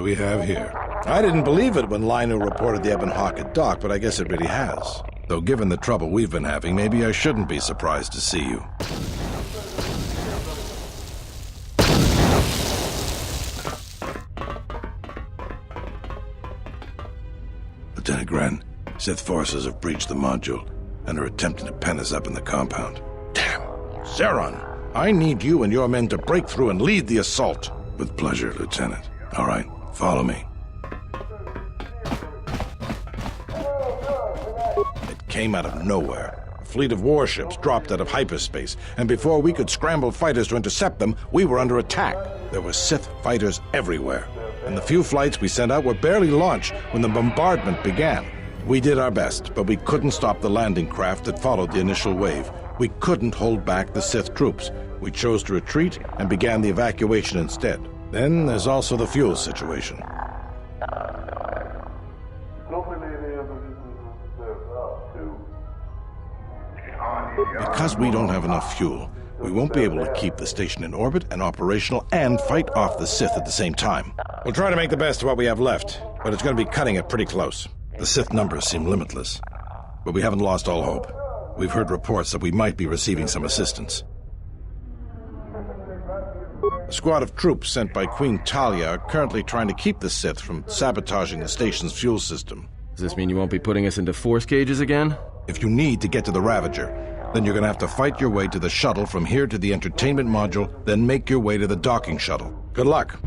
do we have here? I didn't believe it when Lino reported the Ebon Hawk at dock, but I guess it really has. Though given the trouble we've been having, maybe I shouldn't be surprised to see you. Lieutenant Gren, Sith forces have breached the module and are attempting to pen us up in the compound. Damn! Zeron, I need you and your men to break through and lead the assault. With pleasure, Lieutenant. All right, follow me. It came out of nowhere. A fleet of warships dropped out of hyperspace, and before we could scramble fighters to intercept them, we were under attack. There were Sith fighters everywhere, and the few flights we sent out were barely launched when the bombardment began. We did our best, but we couldn't stop the landing craft that followed the initial wave. We couldn't hold back the Sith troops. We chose to retreat and began the evacuation instead. Then there's also the fuel situation. Because we don't have enough fuel, we won't be able to keep the station in orbit and operational and fight off the Sith at the same time. We'll try to make the best of what we have left, but it's going to be cutting it pretty close. The Sith numbers seem limitless, but we haven't lost all hope. We've heard reports that we might be receiving some assistance. A squad of troops sent by Queen Talia are currently trying to keep the Sith from sabotaging the station's fuel system. Does this mean you won't be putting us into force cages again? If you need to get to the Ravager, then you're going to have to fight your way to the shuttle from here to the entertainment module, then make your way to the docking shuttle. Good luck.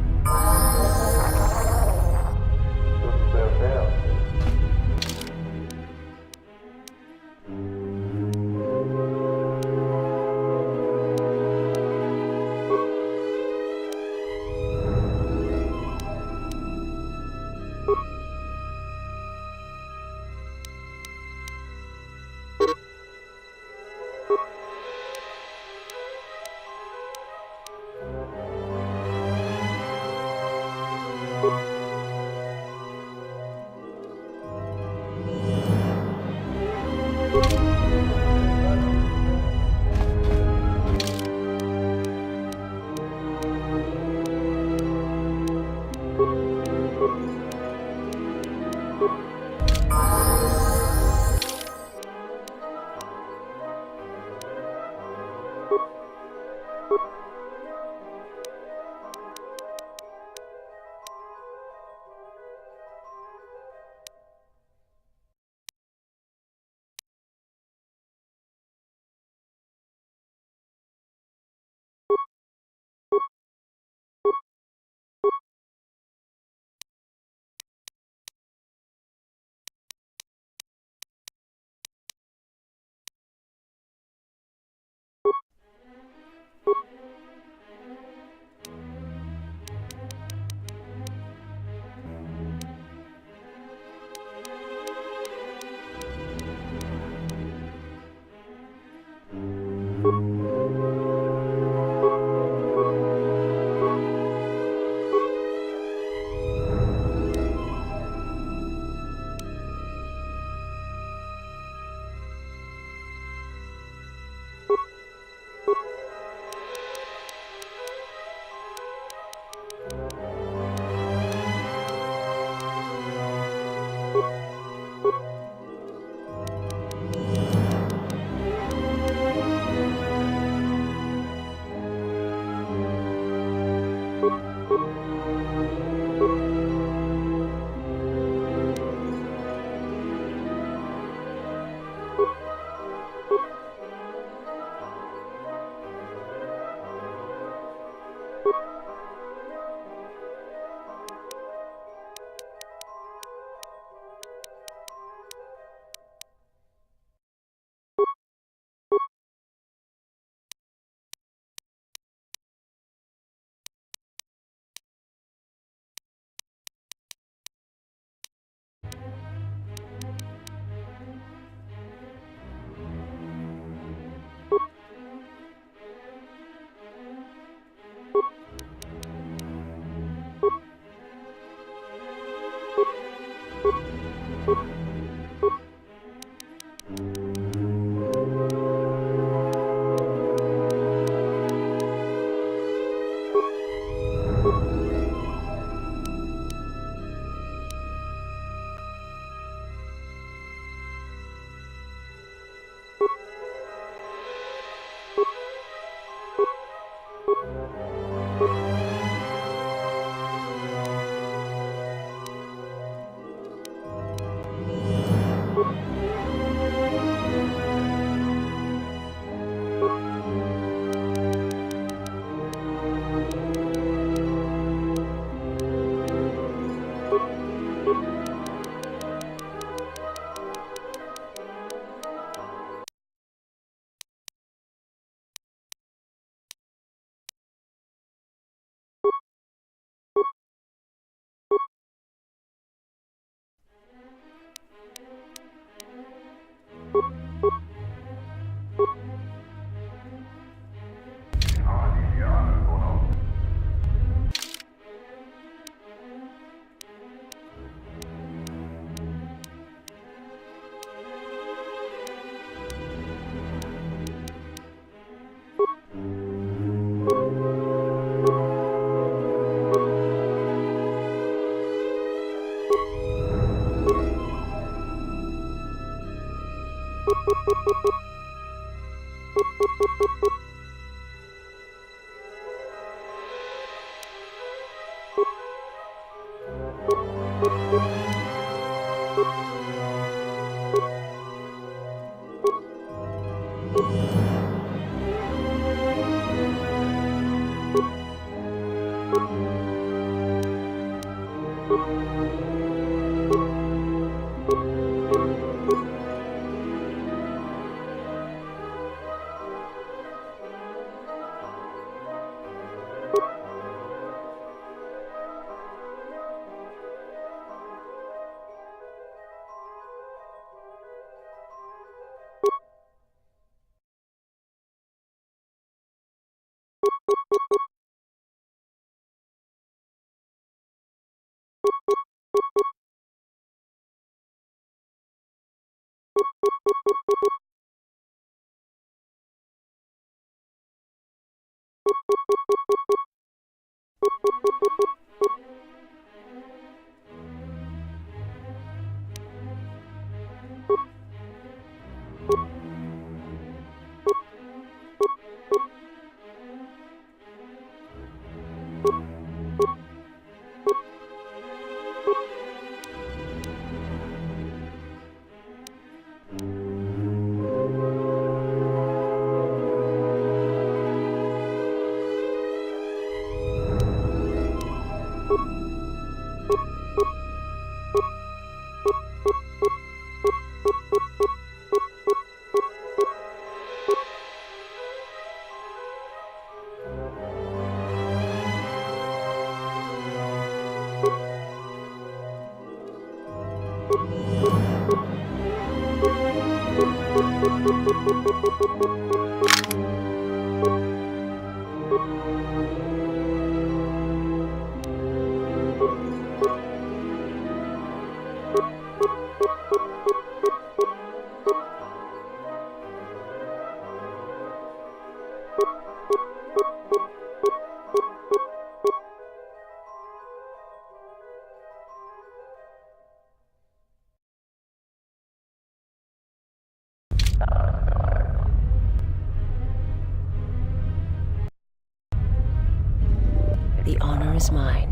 The honor is mine.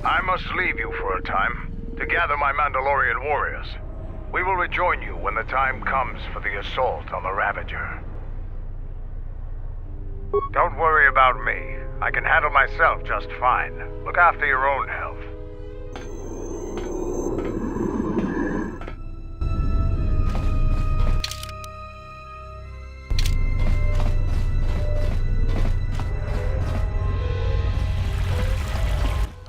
I must leave you for a time to gather my Mandalorian warriors. We will rejoin you when the time comes for the assault on the Ravager. Don't worry about me. I can handle myself just fine. Look after your own health.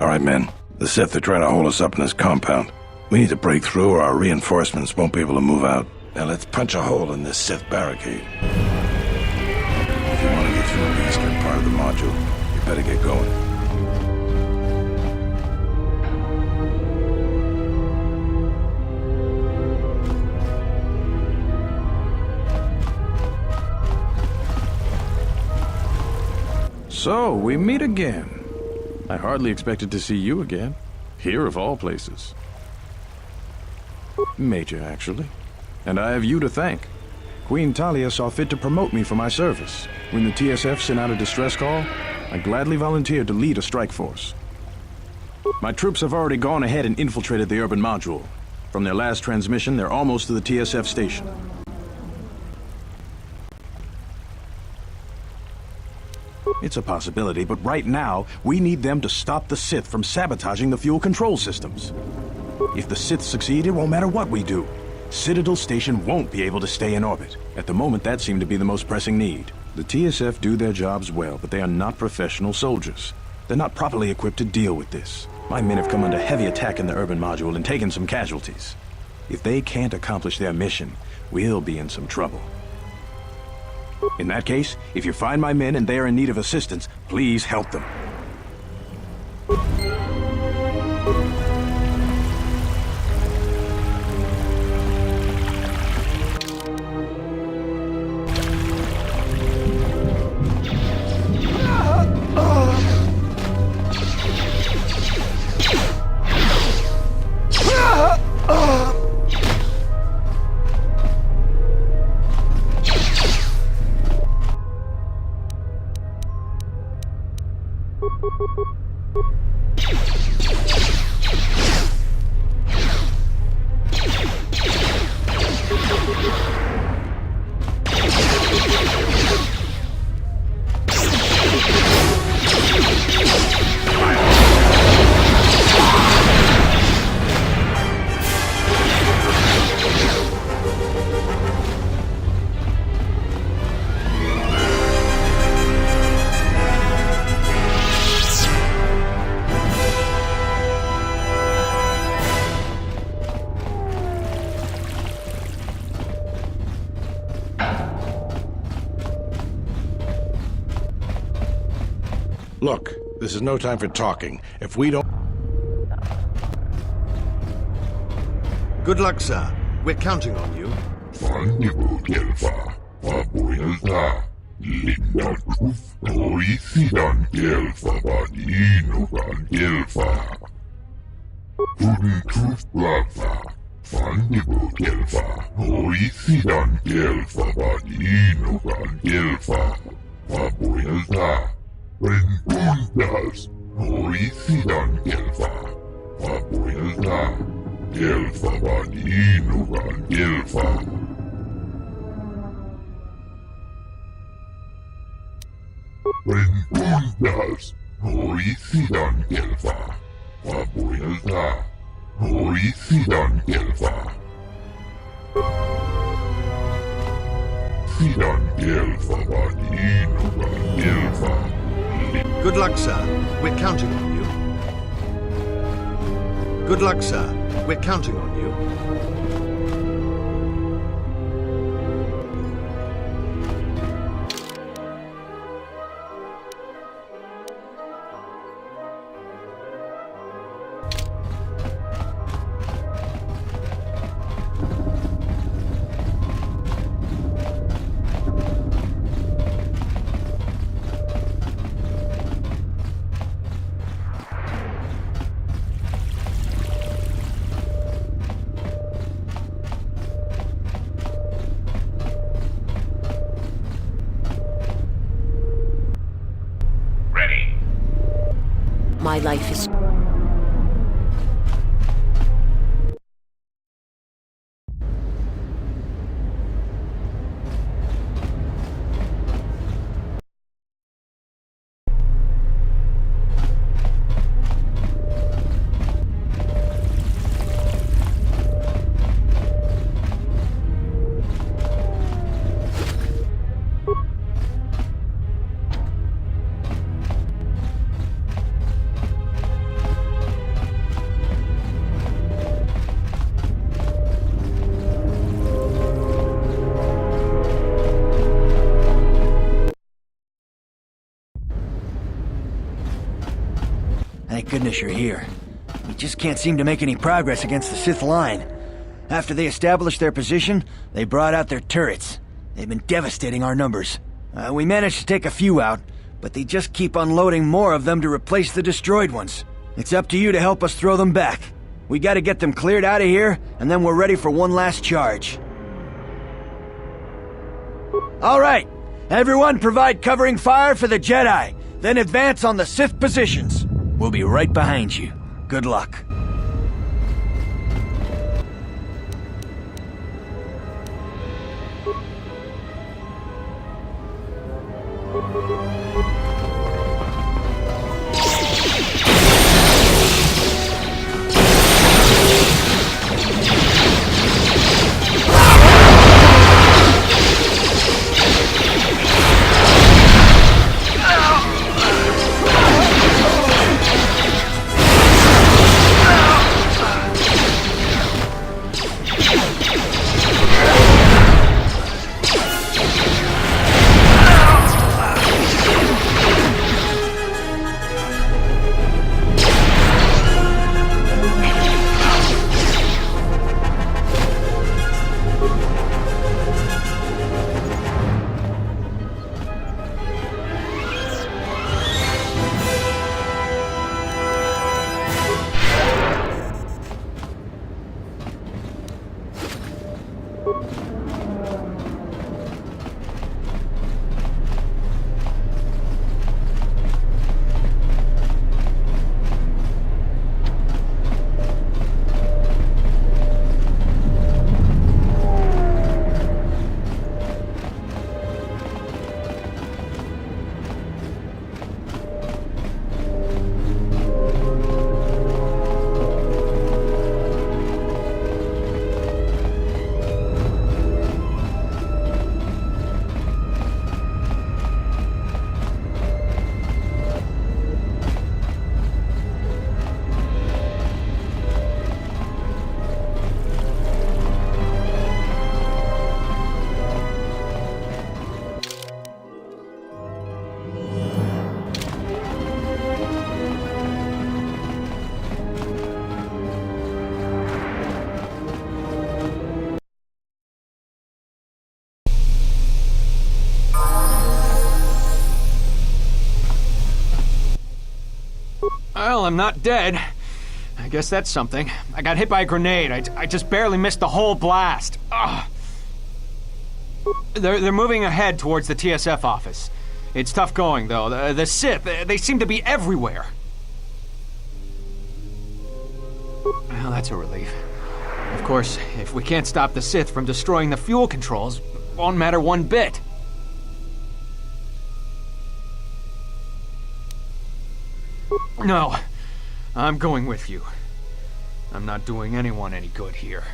All right, men. The Sith are trying to hold us up in this compound. We need to break through or our reinforcements won't be able to move out. Now let's punch a hole in this Sith barricade. If you want to get through the eastern part of the module, you better get going. So, we meet again. I hardly expected to see you again. Here of all places. Major, actually. And I have you to thank. Queen Talia saw fit to promote me for my service. When the TSF sent out a distress call, I gladly volunteered to lead a strike force. My troops have already gone ahead and infiltrated the urban module. From their last transmission, they're almost to the TSF station. It's a possibility, but right now, we need them to stop the Sith from sabotaging the fuel control systems. If the Sith succeed, it won't matter what we do. Citadel Station won't be able to stay in orbit. At the moment, that seemed to be the most pressing need. The TSF do their jobs well, but they are not professional soldiers. They're not properly equipped to deal with this. My men have come under heavy attack in the urban module and taken some casualties. If they can't accomplish their mission, we'll be in some trouble. In that case, if you find my men and they are in need of assistance, please help them. Look, this is no time for talking. If we don't... Good luck, sir. We're counting on you. Good luck, sir. We're counting on you. Good luck, sir. We're counting on you. My life is... Thank goodness you're here. We just can't seem to make any progress against the Sith line. After they established their position, they brought out their turrets. They've been devastating our numbers. We managed to take a few out, but they just keep unloading more of them to replace the destroyed ones. It's up to you to help us throw them back. We gotta get them cleared out of here, and then we're ready for one last charge. All right, everyone provide covering fire for the Jedi, then advance on the Sith positions. We'll be right behind you. Good luck. I'm not dead. I guess that's something. I got hit by a grenade. I just barely missed the whole blast. Ugh. They're moving ahead towards the TSF office. It's tough going, though. The Sith, they seem to be everywhere. Well, that's a relief. Of course, if we can't stop the Sith from destroying the fuel controls, it won't matter one bit. No, I'm going with you. I'm not doing anyone any good here.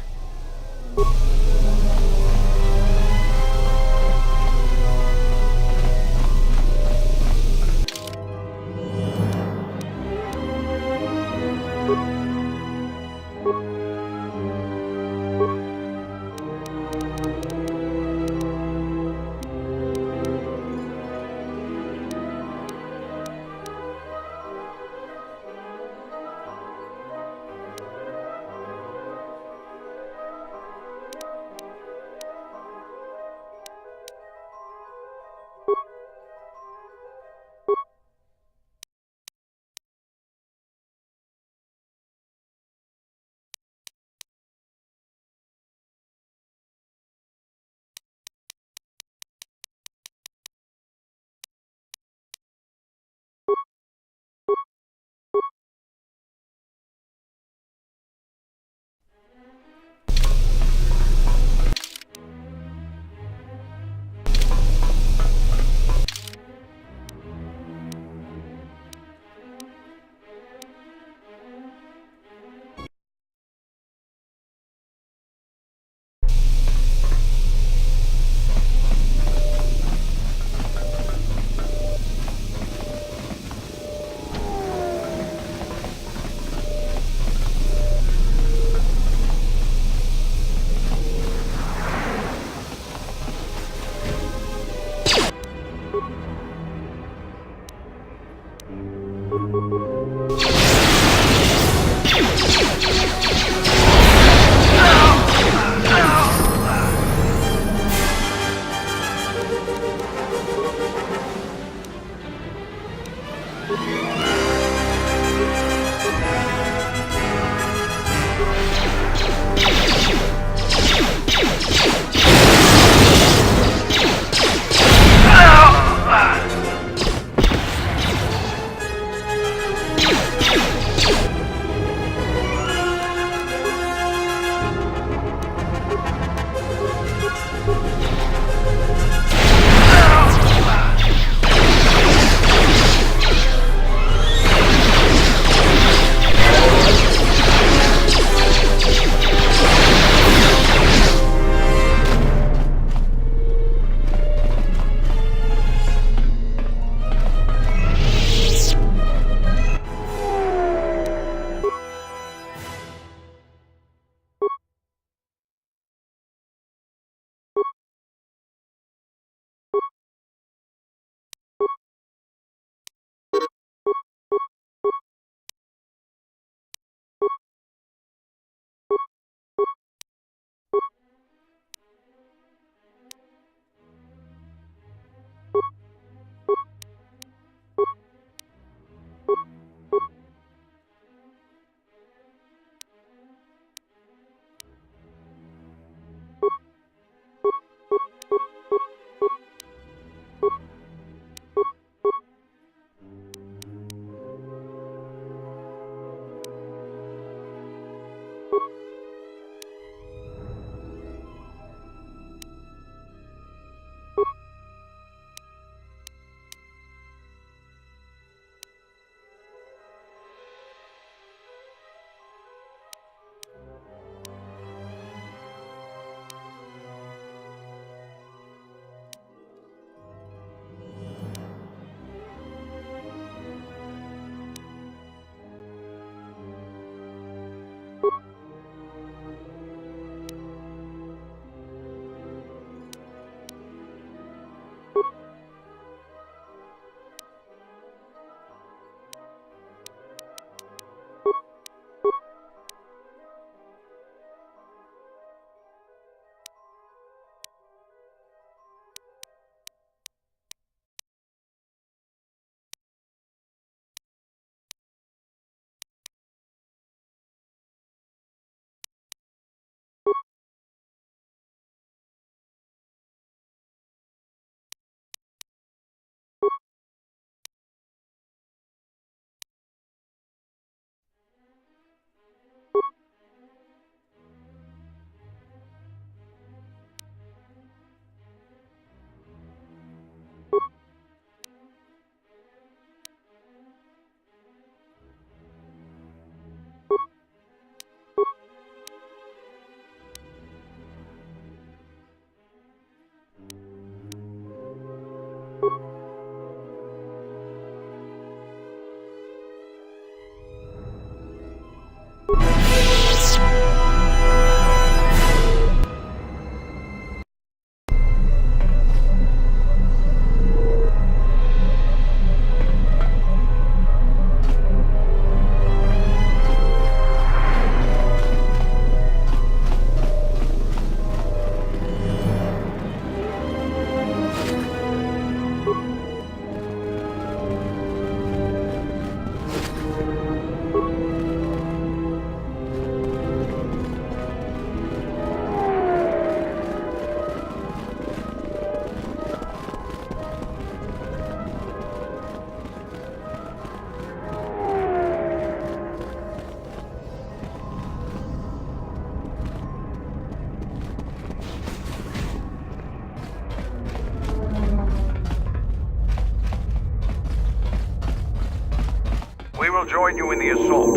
I'll join you in the assault.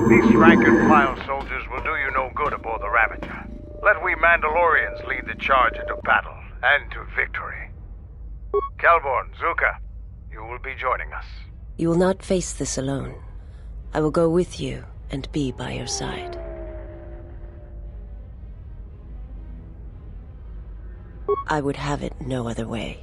These rank-and-file soldiers will do you no good aboard the Ravager. Let we Mandalorians lead the charge into battle and to victory. Kelborn, Zuka, you will be joining us. You will not face this alone. I will go with you and be by your side. I would have it no other way.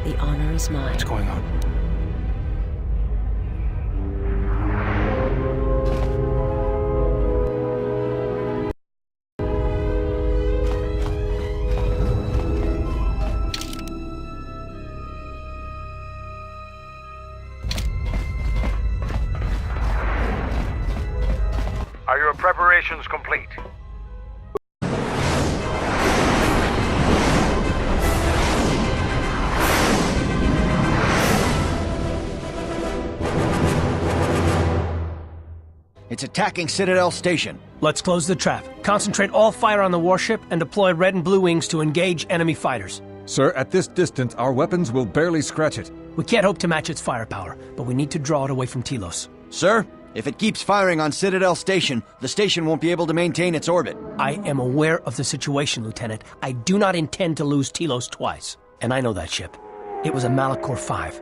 The honor is mine. What's going on? Are your preparations complete? It's attacking Citadel Station. Let's close the trap. Concentrate all fire on the warship and deploy red and blue wings to engage enemy fighters. Sir, at this distance, our weapons will barely scratch it. We can't hope to match its firepower, but we need to draw it away from Telos. Sir, if it keeps firing on Citadel Station, the station won't be able to maintain its orbit. I am aware of the situation, Lieutenant. I do not intend to lose Telos twice. And I know that ship. It was a Malachor 5.